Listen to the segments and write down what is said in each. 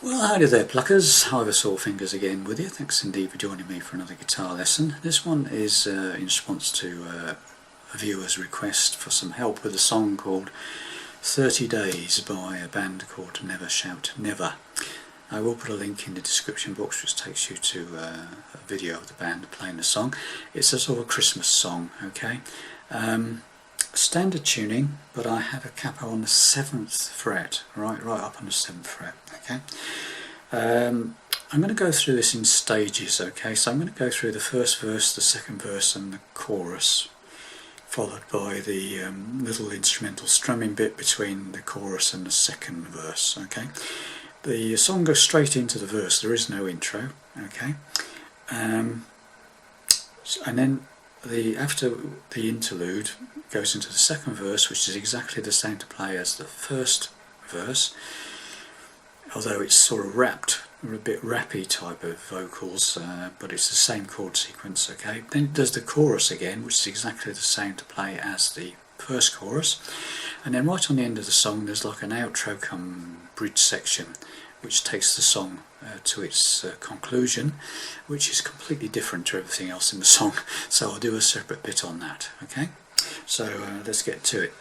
Well, howdy there pluckers, Ivor Sawfingers again with you. Thanks indeed for joining me for another guitar lesson. This one is in response to a viewer's request for some help with a song called 30 Days by a band called Never Shout Never. I will put a link in the description box which takes you to a video of the band playing the song. It's a sort of a Christmas song, okay? Standard tuning, but I have a capo on the 7th fret, right up on the 7th fret, okay? I'm going to go through this in stages, okay? So I'm going to go through the first verse, the second verse and the chorus, followed by the little instrumental strumming bit between the chorus and the second verse, okay? The song goes straight into the verse, there is no intro, okay? And then after the interlude goes into the second verse, which is exactly the same to play as the first verse, although it's sort of rapped, or a bit rappy type of vocals, but it's the same chord sequence, okay? Then it does the chorus again, which is exactly the same to play as the first chorus, and then right on the end of the song there's like an outro come bridge section which takes the song to its conclusion, which is completely different to everything else in the song, so I'll do a separate bit on that, okay? So let's get to it.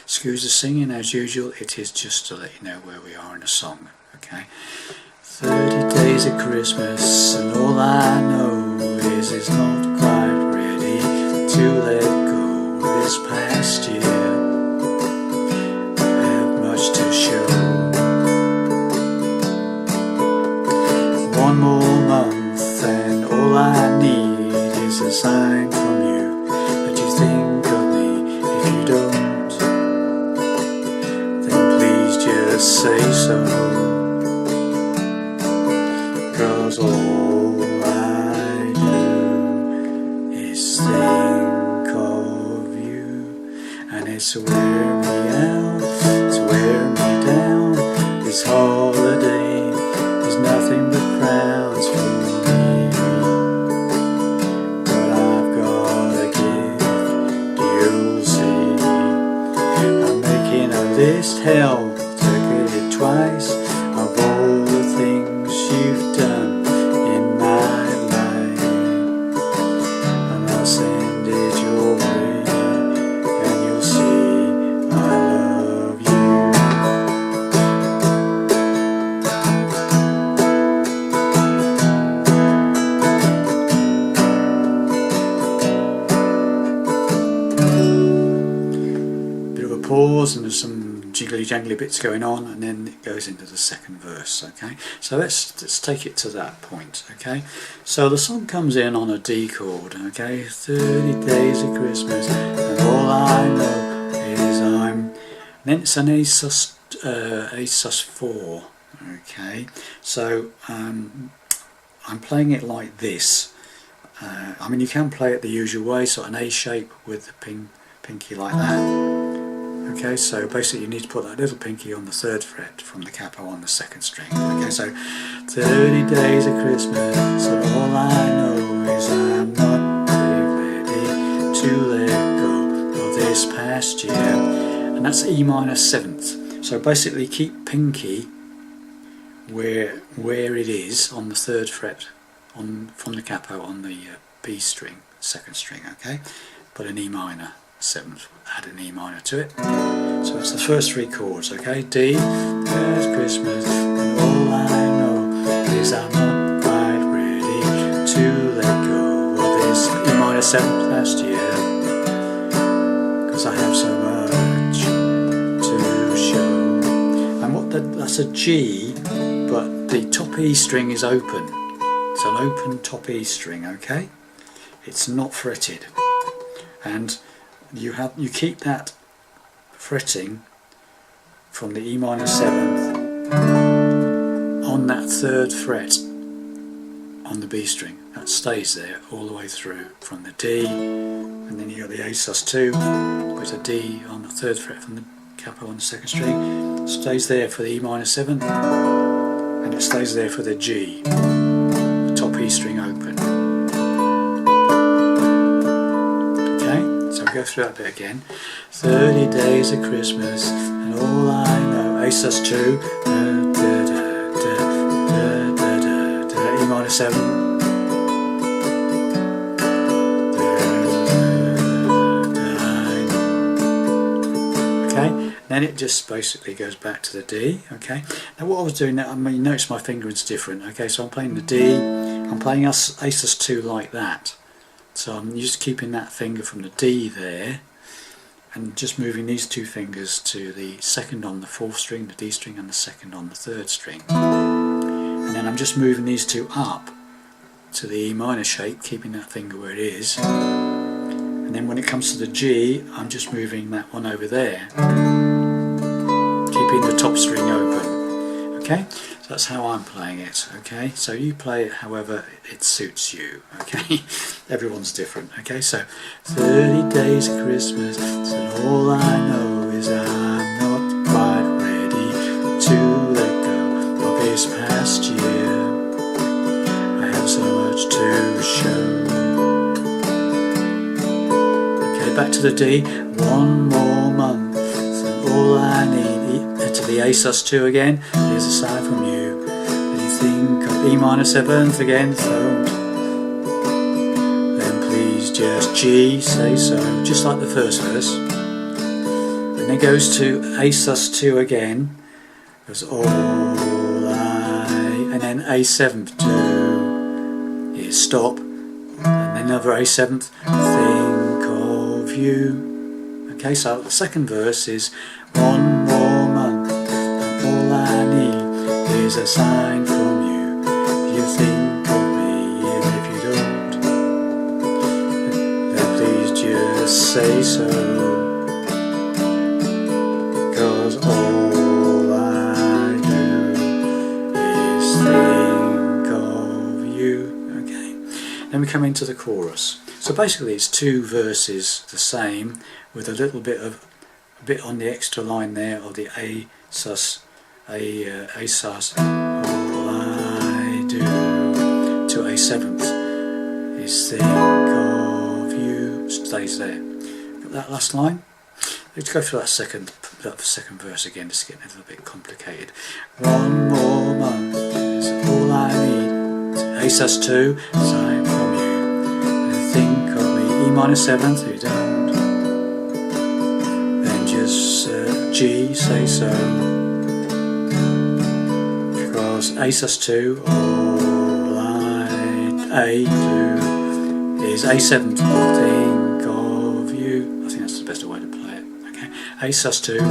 Excuse the singing as usual, it is just to let you know where we are in the song, okay? 30 days of Christmas and all I know is it's not quite ready to let go this past year. I have much to show. One more month and all I need is a sign from you that you think of me. If you don't, then please just say so, 'cause all I do is think of you, and it's wearing me out, it's wearing me down. This holiday is nothing but crowns for me, but I've got a gift, you'll see. I'm making a list, hell, took it twice, of all the things you've done in my life, and I'll send it your way, and you'll see I love you. Pause, and there's some jiggly jangly bits going on, and then it goes into the second verse, okay? So let's take it to that point, okay? So the song comes in on a D chord, okay? 30 days of Christmas and all I know is and then it's an A sus 4, okay? So I'm playing it like this. I mean, you can play it the usual way, so an A shape with the pinky like that. Okay, so basically you need to put that little pinky on the 3rd fret from the capo on the 2nd string. Okay, so 30 days of Christmas, and all I know is I'm not ready to let go of this past year. And that's E minor 7th. So basically keep pinky where it is on the 3rd fret from the capo on the B string, 2nd string, okay? Put an E minor 7th, add an E minor to it. So it's the first 3 chords, okay? D, there's Christmas, and all I know is I'm not quite ready to let go of this E minor 7th last year, because I have so much to show. And that's a G, but the top E string is open. It's an open top E string, okay? It's not fretted. And you keep that fretting from the E minor 7th on that 3rd fret on the B string. That stays there all the way through from the D, and then you got the A sus 2 with a D on the 3rd fret from the capo on the 2nd string. Stays there for the E minor 7th, and it stays there for the G, the top E string open. So go through that bit again. 30 days of Christmas and all I know, A sus 2, da, da, da, 7. Okay, then it just basically goes back to the D. Okay, now what I was doing now, I mean, you notice my fingering's different. Okay, so I'm playing the D, I'm playing A sus2 like that. So I'm just keeping that finger from the D there, and just moving these two fingers to the second on the 4th string, the D string, and the second on the 3rd string. And then I'm just moving these two up to the E minor shape, keeping that finger where it is. And then when it comes to the G, I'm just moving that one over there, keeping the top string open. Okay, so that's how I'm playing it. Okay, so you play it however it suits you. Okay, everyone's different. Okay, so 30 days of Christmas, and all I know is I'm not quite ready to let go of this past year. I have so much to show. Okay, back to the D. One more month, and all I need. To the A sus2 again. Here's a sign from you. When you think of E minor 7th again, don't. Then please just G, say so, just like the first verse. And then goes to A sus2 again. Goes all I, and then A 7th do is stop, and then another A 7th. Think of you. Okay, so the second verse is one more month, and all I need is a sign from you. You think of me, and if you don't, then please just say so. 'Cause all I do is think of you. Okay, then we come into the chorus. So basically it's two verses the same, with a little bit on the extra line there of the A sus, A sus. All I do to A 7th is think of you. Stays there. Got that last line. Let's go through that second verse again. Just getting a little bit complicated. One more month is all I need. A sus2, sign from you. And think of me. E minor 7th. You don't. G, say so, because A sus2, all I do is A 7th, think of you. I think that's the best way to play it. Okay, A sus2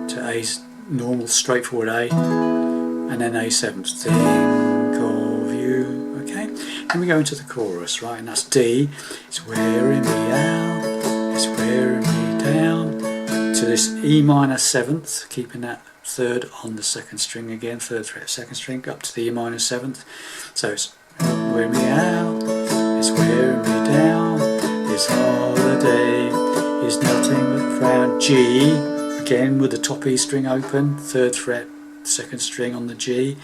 to A normal straightforward A, and then A 7th, think of you. Okay, then we go into the chorus, right, and that's D. It's wearing me out, it's wearing me down. To this E minor 7th, keeping that 3rd on the 2nd string again, 3rd fret 2nd string, up to the E minor 7th. So it's wearing me out, it's wearing me down, this holiday is nothing but frown. G, again with the top E string open, 3rd fret 2nd string on the G,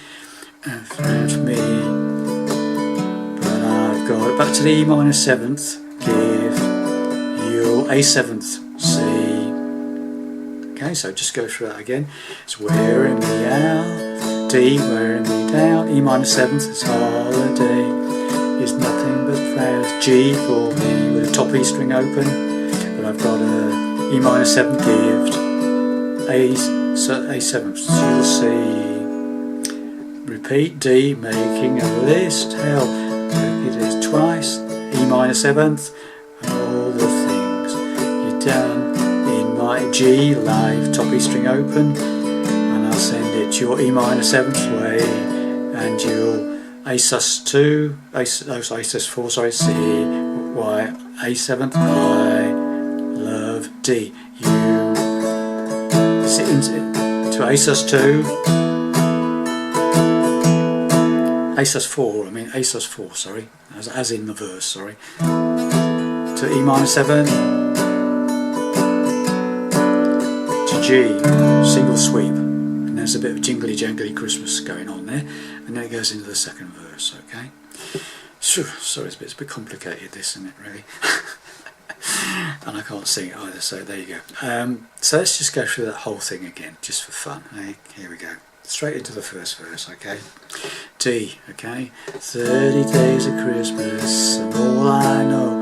and for me, but I've got it back to the E minor 7th, give you A 7th, C. Okay, so just go through that again. It's wearing me out, D, wearing me down, E minor 7th, it's holiday, is nothing but flowers, G for me with a top E string open, but I've got a E minor 7th gift, A 7th, so you'll see. Repeat, D, making a list, hell, it is twice, E minor 7th, and all the things you've done. G, live, top E string open, and I'll send it to your E minor 7th way, and you'll A sus2, A sus4, sorry, C, Y, A 7th, I love D. You sit into A sus2, A sus4, I mean A sus4, sorry, as in the verse, sorry, to E minor 7. G, single sweep, and there's a bit of jingly jangly Christmas going on there, and then it goes into the second verse. Okay, sorry, it's a bit complicated, this, isn't it, really? And I can't sing it either, so there you go. So let's just go through that whole thing again, just for fun. Here we go, straight into the first verse. Okay, D, okay? 30 days of Christmas, and all I know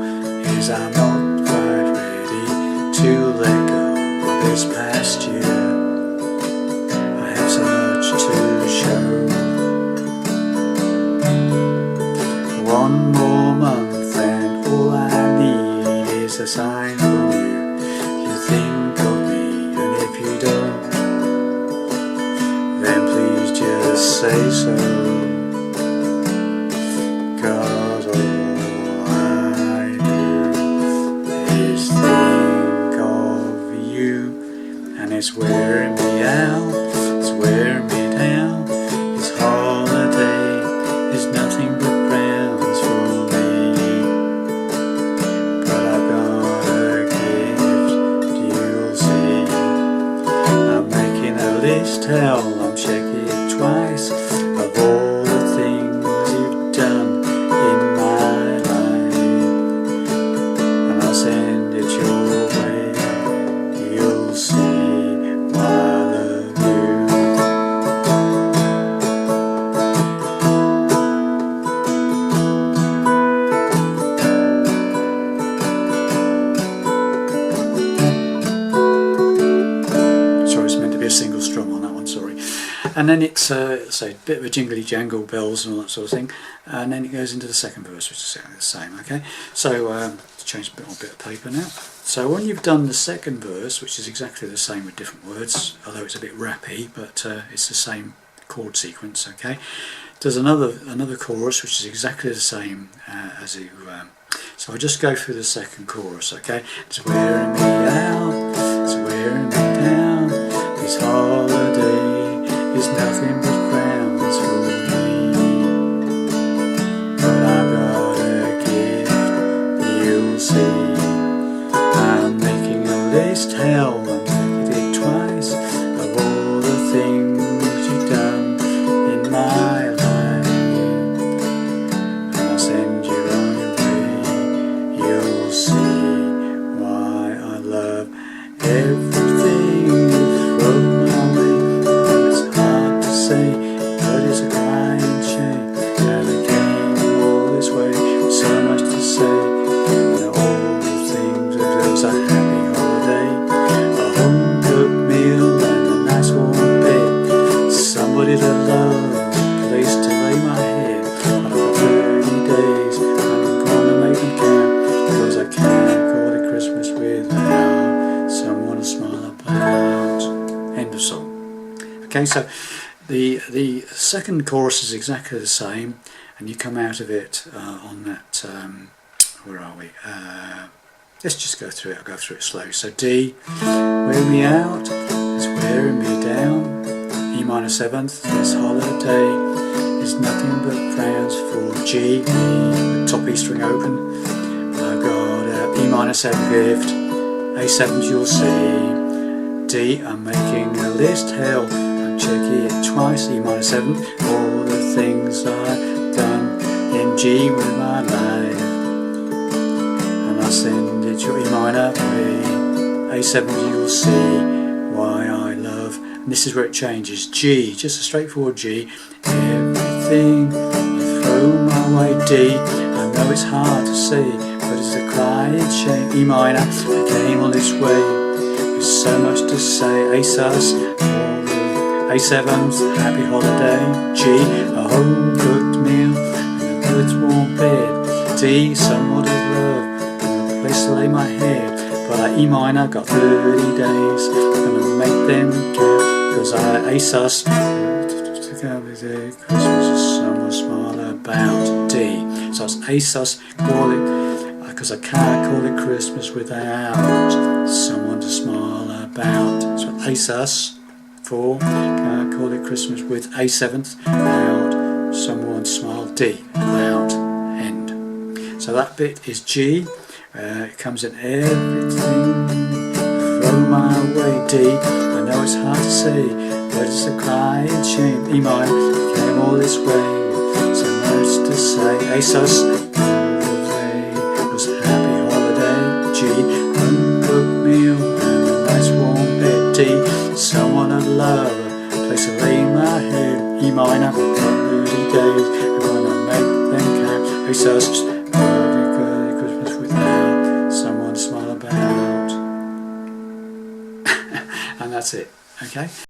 is I'm not quite ready to let go of this past year. I have so much to show. One more month and all I need is a sign from you. You think of me, and if you don't, then please just say so. 'Cause all I do is think of you, and it's wearing me out, it's wearing me down. This holiday is nothing but frowns for me. But I've got a gift, you'll see. I'm making a list, hell, I'm checking it twice, of all the things you've done in my life, and I'll send it your way. You'll see why I love you. Sorry, it's meant to be a single strum on that one, sorry. And then it's so a bit of a jingly jangle, bells and all that sort of thing, and then it goes into the second verse, which is exactly the same. Okay, so to change a bit of paper now. So when you've done the second verse, which is exactly the same with different words, although it's a bit rappy, but it's the same chord sequence. Okay, there's another chorus which is exactly the same as you. So I'll just go through the second chorus. Okay, it's wearing me out, it's wearing me down. This holiday is nothing but frowns for me. But I've got a gift, you'll see. I'm making a list, hell, I'm making it twice, of all the things you've done in my life, and I'll send you on your way. You'll see why I love everything you throw my way. It's hard to say, but it's a crying shame that I came all this way with so much to say. And all the things of those a happy holiday, a home-cooked meal and a nice warm bed, somebody to love, a place to lay my head. But I've got 30 days and I'm gonna make them count, 'cause I can't call it Christmas without someone to smile about. End of song. Okay, so the second chorus is exactly the same, and you come out of it on that. Where are we? Let's just go through it. I'll go through it slowly. So D, wear me out, it's wearing me down. E minor 7th, this holiday is nothing but frowns for G, the top E string open. I've got E minor 7th gift, A7 you'll see. D, I'm making a list, hell, I'm checking it twice. E minor 7th, all the things I've done in G with my life, and I send it your E minor way. A7 you'll see why I love, and this is where it changes. G, just a straightforward G. Everything you throw my way. D, I know it's hard to say, but it's a crying shame. E minor, I came all this way with so much to say. A sus, A7's happy holiday. G, a home cooked meal and a good warm bed. D, somewhat of love and a place to lay my head. But E minor got 30 days, gonna make them count, 'cause A sus Christmas is someone smile about. D, so it's A sus, call it, because I can't call it Christmas without someone to smile about. So A sus for can't call it Christmas with A7th out, someone smile. D, about, end. So that bit is G. It comes in everything throw my way. D, I know it's hard to say, but it's a crying shame. E minor, came all this way, so much to say. A sus, it was a happy holiday. G, home cooked meal and a nice warm bed. D, someone I love, a place to lay my head. E minor, can't lose 30 days, I'm gonna make them count. It's just early, early Christmas without someone to smile about. And that's it, okay?